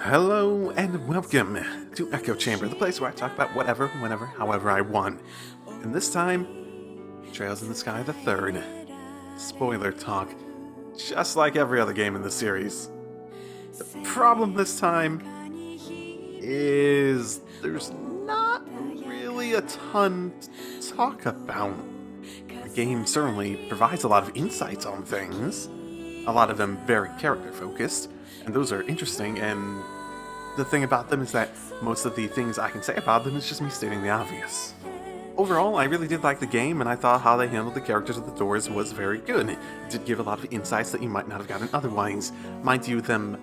Hello and welcome to Echochamber, the place where I talk about whatever, whenever, however I want. And this time, Trails in the Sky the Third. Spoiler talk, just like every other game in the series. The problem this time is there's not really a ton to talk about. The game certainly provides a lot of insights on things, a lot of them very character-focused, and those are interesting, and the thing about them is that most of the things I can say about them is just me stating the obvious. Overall, I really did like the game, and I thought how they handled the characters of the doors was very good. It did give a lot of insights that you might not have gotten otherwise. Mind you, them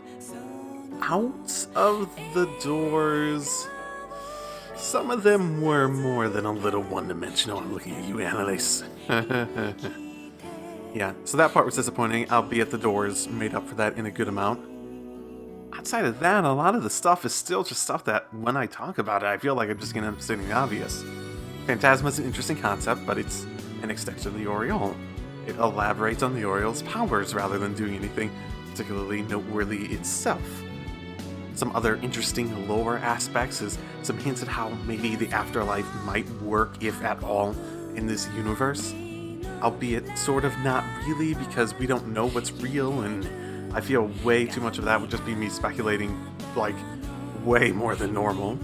out of the doors, some of them were more than a little one-dimensional. I'm looking at you, Annalise. Yeah, so that part was disappointing, albeit the doors made up for that in a good amount. Outside of that, a lot of the stuff is still just stuff that, when I talk about it, I feel like I'm just going to end up stating the obvious. Fantasma is an interesting concept, but it's an extension of the Oriole. It elaborates on the Oriole's powers rather than doing anything particularly noteworthy itself. Some other interesting lore aspects is some hints at how maybe the afterlife might work, if at all, in this universe. Albeit sort of not really, because we don't know what's real, and I feel way too much of that would just be me speculating, like, way more than normal.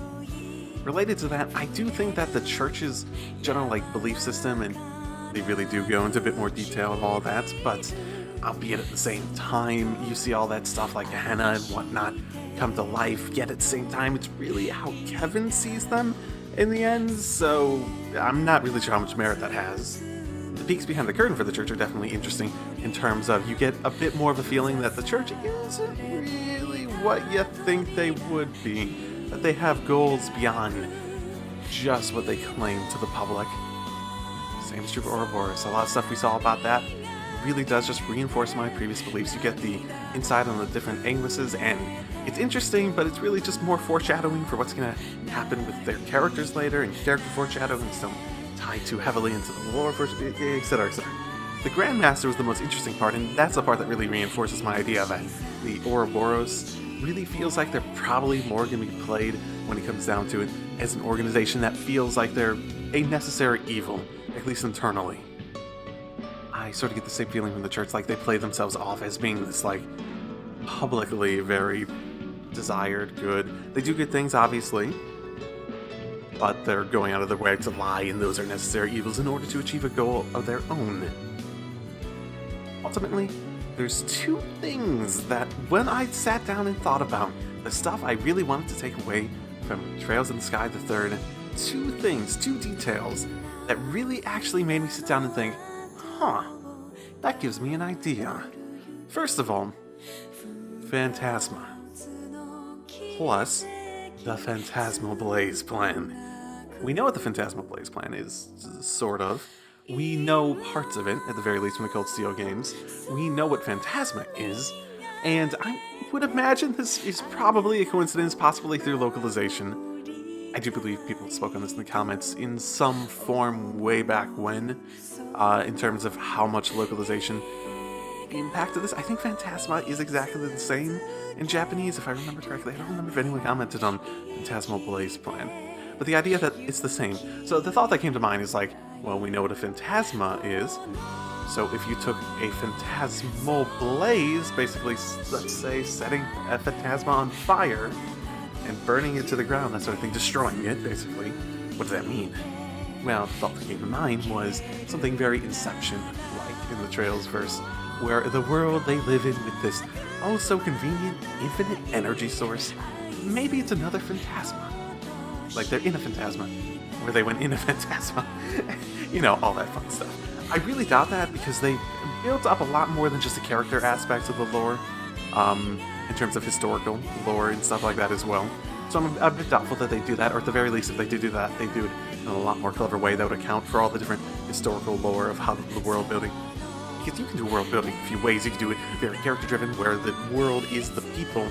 Related to that, I do think that the church's general, belief system, and they really do go into a bit more detail of all that, but albeit at the same time, you see all that stuff like Hannah and whatnot come to life, yet at the same time, it's really how Kevin sees them in the end, so I'm not really sure how much merit that has. The peeks behind the curtain for the church are definitely interesting in terms of you get a bit more of a feeling that the church isn't really what you think they would be, that they have goals beyond just what they claim to the public. Same is true for Ouroboros. A lot of stuff we saw about that really does just reinforce my previous beliefs. You get the insight on the different Angluses, and it's interesting, but it's really just more foreshadowing for what's going to happen with their characters later, and character foreshadowing still tied too heavily into the lore, etc., etc. The Grandmaster was the most interesting part, and that's the part that really reinforces my idea that the Ouroboros really feels like they're probably more going to be played, when it comes down to it, as an organization that feels like they're a necessary evil, at least internally. I sort of get the same feeling from the church, like they play themselves off as being this, publicly very desired good. They do good things, obviously, but they're going out of their way to lie, and those are necessary evils in order to achieve a goal of their own. Ultimately, there's two things that, when I sat down and thought about the stuff I really wanted to take away from Trails in the Sky the Third, two details that really actually made me sit down and think, that gives me an idea. First of all, Fantasma. Plus, the Phantasmal Blaze Plan. We know what the Phantasmal Blaze Plan is, sort of. We know parts of it, at the very least from the Cold Steel games. We know what Fantasma is, and I would imagine this is probably a coincidence, possibly through localization. I do believe people spoke on this in the comments in some form way back when, in terms of how much localization impacted this. I think Fantasma is exactly the same in Japanese, if I remember correctly. I don't remember if anyone commented on Phantasmal Blaze Plan. But the idea that it's the same. So the thought that came to mind is well, we know what a phantasma is. So if you took a phantasmal blaze, basically, let's say, setting a phantasma on fire and burning it to the ground, that sort of thing, destroying it, basically, what does that mean? Well, the thought that came to mind was something very Inception-like in the Trails verse, where the world they live in with this oh-so-convenient, infinite energy source, maybe it's another phantasma. Like they're in a phantasma, or they went in a phantasma, all that fun stuff. I really doubt that, because they built up a lot more than just the character aspects of the lore, in terms of historical lore and stuff like that as well. So I'm a bit doubtful that they do that, or at the very least, if they do that, they do it in a lot more clever way that would account for all the different historical lore of how the world building. Because you can do world building a few ways. You can do it very character driven, where the world is the people,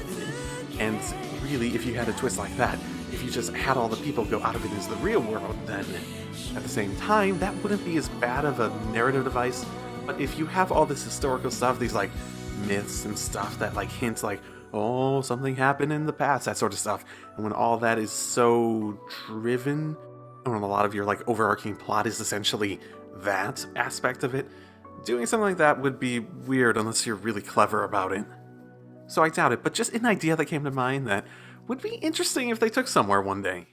and really, if you had a twist like that, if you just had all the people go out of it as the real world, then at the same time, that wouldn't be as bad of a narrative device. But if you have all this historical stuff, these myths and stuff that hints oh, something happened in the past, that sort of stuff. And when all that is so driven, and when a lot of your like overarching plot is essentially that aspect of it, doing something like that would be weird unless you're really clever about it. So I doubt it, but just an idea that came to mind that would be interesting if they took somewhere one day.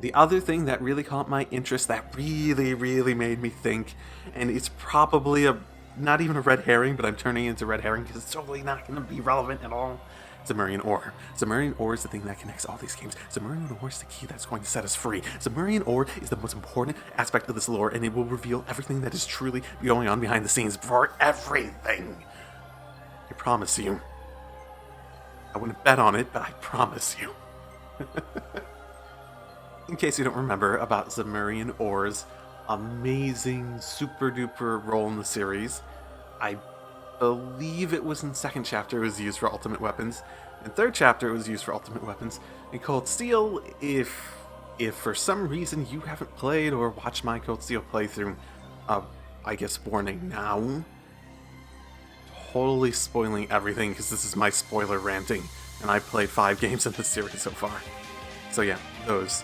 The other thing that really caught my interest, that really made me think, and it's probably not even a red herring, but I'm turning it into red herring because it's totally not going to be relevant at all. Zemurian ore. Zemurian ore is the thing that connects all these games. Zemurian ore is the key that's going to set us free. Zemurian ore is the most important aspect of this lore, and it will reveal everything that is truly going on behind the scenes for everything. I promise you. I wouldn't bet on it, but I promise you. In case you don't remember about Zemurian ore's amazing, super duper role in the series, I believe it was in second chapter it was used for ultimate weapons. In third chapter it was used for ultimate weapons. In Cold Steel, if for some reason you haven't played or watched my Cold Steel playthrough, I guess warning now. Totally spoiling everything because this is my spoiler ranting, and I've played 5 games in this series so far. So yeah, those.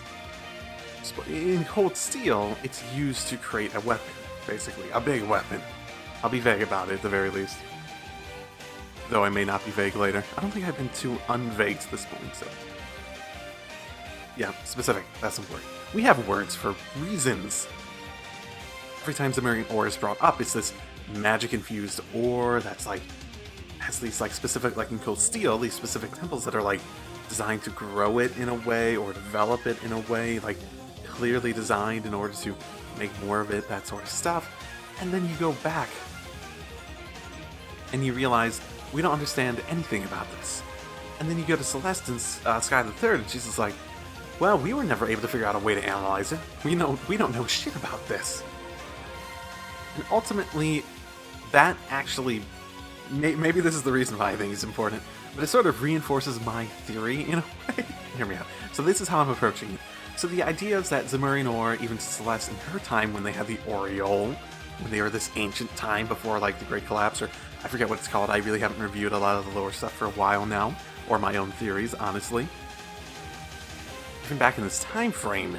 In Cold Steel, it's used to create a weapon, basically, a big weapon. I'll be vague about it at the very least. Though I may not be vague later. I don't think I've been too unvague to this point, so... yeah, specific, that's important. We have words for reasons. Every time Zemurian ore is brought up, it's this magic-infused ore that's like... has these like specific, like in Cold Steel, these specific temples that are like designed to grow it in a way or develop it in a way, like clearly designed in order to make more of it, that sort of stuff. And then you go back and you realize we don't understand anything about this. And then you go to Celeste and Sky the Third, and she's just like, well, we were never able to figure out a way to analyze it. We don't know shit about this. And ultimately, that actually, maybe this is the reason why I think it's important, but it sort of reinforces my theory in a way. Hear me out. So this is how I'm approaching it. So the idea is that Zemurian ore, even Celeste in her time when they had the Aureole, when they were this ancient time before like the Great Collapse, or I forget what it's called, I really haven't reviewed a lot of the lore stuff for a while now, or my own theories, honestly. Even back in this time frame,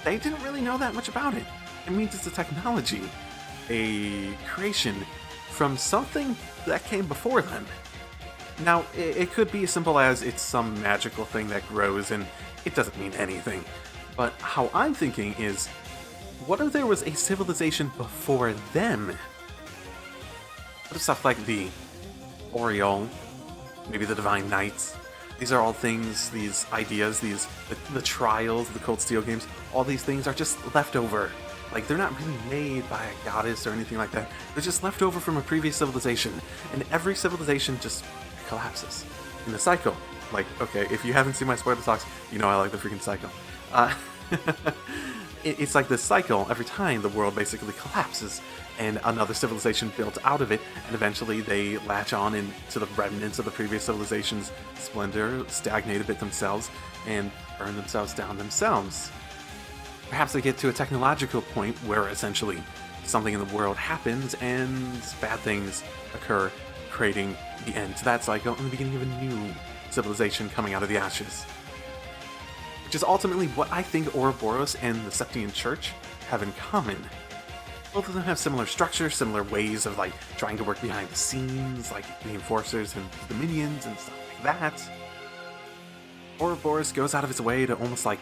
they didn't really know that much about it. It means it's a technology, a creation from something that came before them. Now, it could be as simple as it's some magical thing that grows and it doesn't mean anything. But how I'm thinking is, what if there was a civilization before them? What if stuff like the Aureole, maybe the Divine Knights, these are all things, these ideas, the trials, the Cold Steel games, all these things are just leftover. Like, they're not really made by a goddess or anything like that. They're just left over from a previous civilization. And every civilization just collapses in the cycle. Like, okay, if you haven't seen my spoiler talks, you know I like the freaking cycle. It's like this cycle. Every time the world basically collapses and another civilization built out of it, and eventually they latch on into the remnants of the previous civilization's splendor, stagnate a bit themselves, and burn themselves down themselves. Perhaps they get to a technological point where essentially something in the world happens and bad things occur, creating the end to that cycle and the beginning of a new civilization coming out of the ashes. Which is ultimately what I think Ouroboros and the Septian Church have in common. Both of them have similar structures, similar ways of like trying to work behind the scenes, like the Enforcers and the Minions and stuff like that. Ouroboros goes out of its way to almost like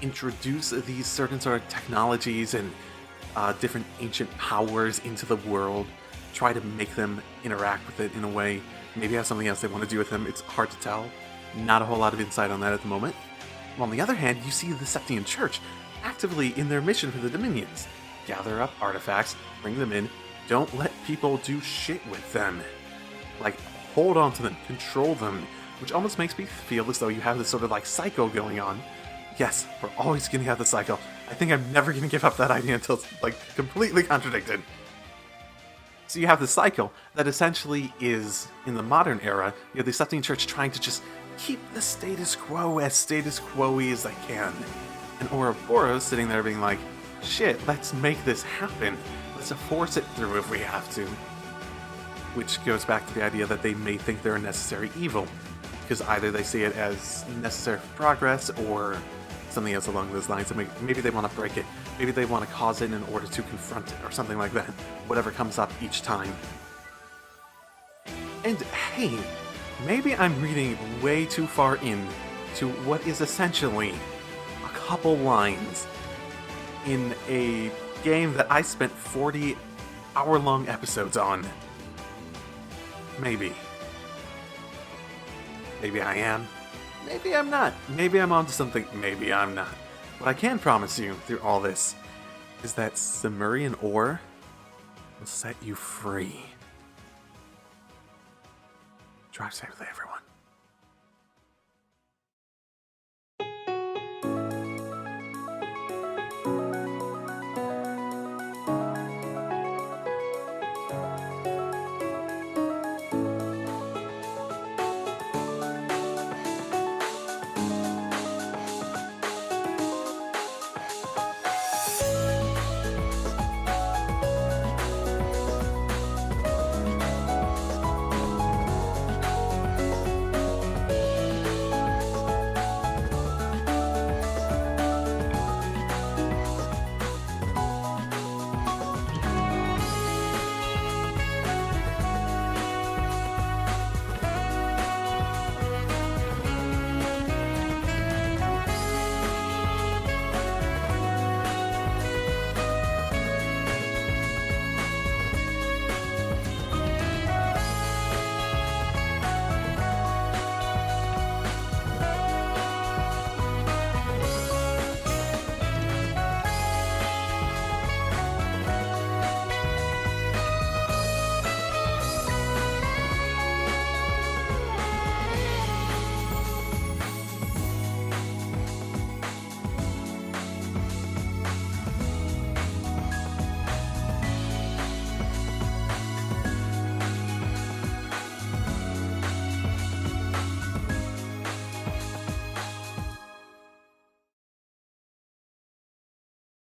introduce these certain sort of technologies and different ancient powers into the world, try to make them interact with it in a way, maybe have something else they want to do with them. It's hard to tell. Not a whole lot of insight on that at the moment. Well, on the other hand, you see the Septian Church actively in their mission for the Dominions. Gather up artifacts, bring them in, don't let people do shit with them. Like, hold on to them, control them, which almost makes me feel as though you have this sort of like cycle going on. Yes, we're always going to have the cycle. I think I'm never going to give up that idea until it's like completely contradicted. So you have this cycle that essentially is, in the modern era, you have the Septian Church trying to just keep the status quo as status quo-y as they can. And Ouroboros sitting there being like, shit, let's make this happen. Let's force it through if we have to. which goes back to the idea that they may think they're a necessary evil, because either they see it as necessary for progress or something else along those lines. Maybe they want to break it, maybe they want to cause it in order to confront it, or something like that, whatever comes up each time. And hey, maybe I'm reading way too far in to what is essentially a couple lines in a game that I spent 40 hour-long episodes on. Maybe. Maybe I am. Maybe I'm not. Maybe I'm onto something. Maybe I'm not. What I can promise you through all this is that Zemurian ore will set you free. Drive safely, everyone.